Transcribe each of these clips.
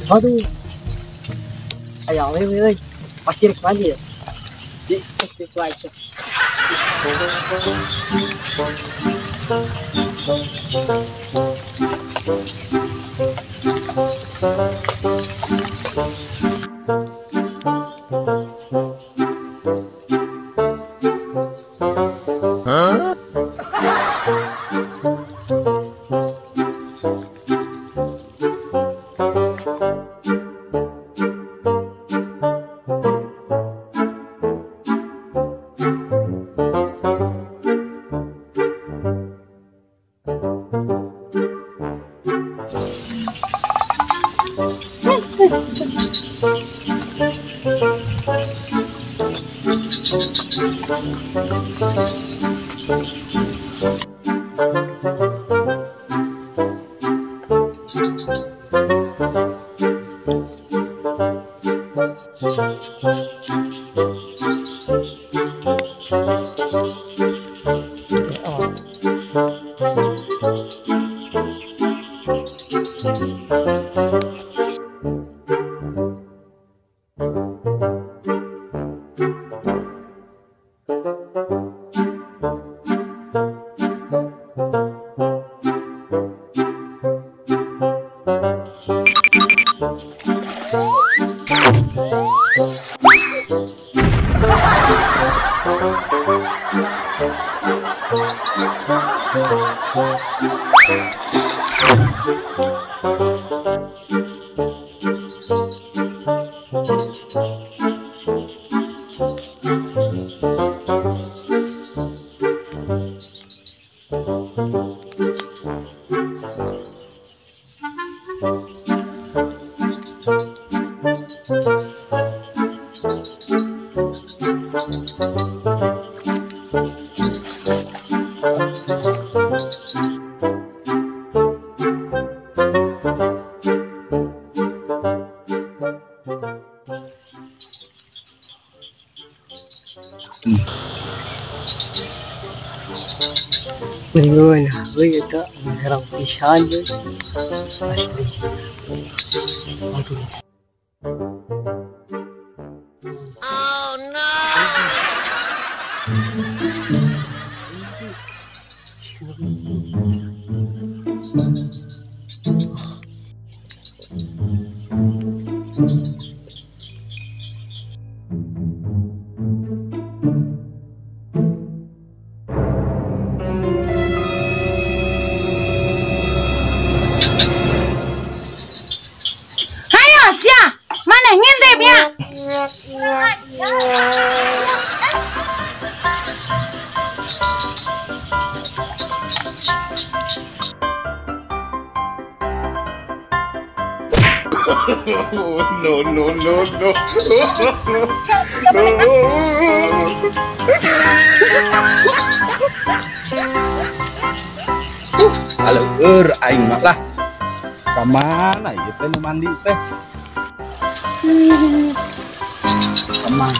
Aduh. Ayo, woi. Pasti rek lagi ya. Di itu aja. Lingon, woi itu merah pisan deh. Asli. Aduh. Oh no. Ngintip ya. No. Halo, aing mak lah. Kamana ieu teh nu mandi teh? Teman.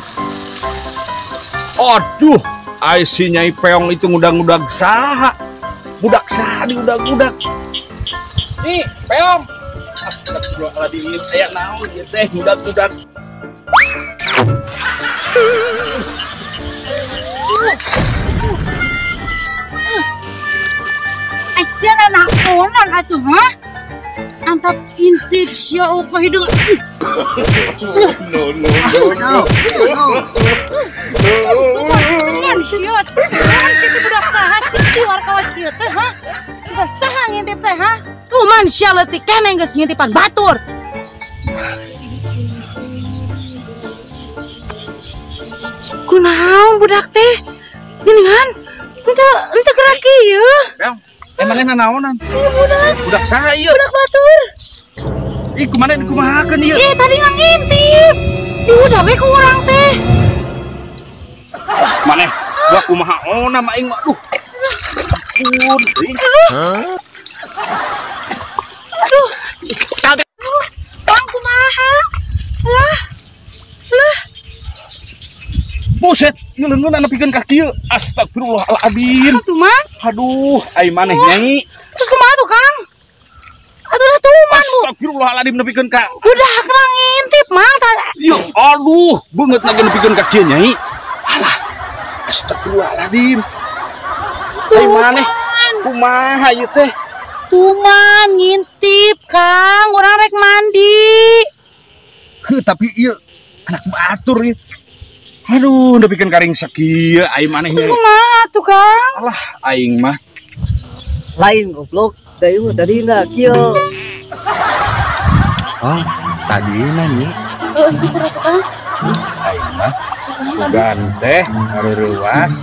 Aduh, ai si Nyai Peong itu ngudag-ngudag saha? Budak saha di udag-udag? Nih, Peong. Astagfirullahaladzim, aya naon ieu teh ngudag-ngudag? Aisyah anak onan atuh, ha? Antap intip sia upah hidung. No. Manusia, kita budak saha sih keluar kawas kieu teh, ha? Udah saha ngintip teh, ha? Manusia leutik keneh geus ngintipan batur. Kunaon budak teh? Geuningan, henteu gerak ieu. Peong, emangnya naonan? Ieu budak. Budak saha ieu? Budak batur. Ih, kumaha dikumahakeun ieu? Tadi ngintip. Diudah we ku urang teh. Maneh, gua kumaha ona mah aing mah. Aduh. Ampun, teuing. Aduh. Kaget. Bang kumaha? Lah. Buset, ieu leungeun nepikeun ka kieu. Astagfirullahaladzim. Atuh man. Aduh, ai maneh Nyai. Terus kumaha tuh, Kang? Atuh tuh man, Bu. Astagfirullahaladzim nepikeun ka. Udah kena ngintip mang tadi. Yuk, aduh, banget lagi nepikeun ka kieu Nyai. Alah, astagfirullahaladzim. Ai maneh kumaha ieu teh? Tuman ngintip Kang, urang rek mandi. Heuh, tapi ieu anak batur ieu. Aduh, nepikeun karing sakieu ai maneh Nyai. Kumaha tuh Kang? Alah, aing mah Lain goblok. Dari tadi na kieu. oh, tadi nanya Syukur atuh Kang. aing mah sugan teh ngaruruas.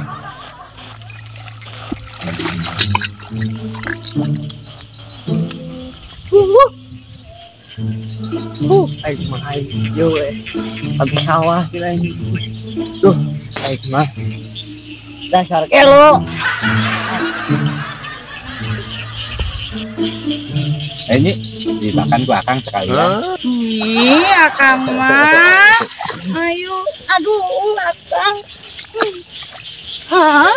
Aing mah aing yo habis sawah kita ini. Duh, aing mah dasar kelo. Ini dimakan ku akang sekalian. Iya Kang mah. Ayo, aduh Akang. Hah?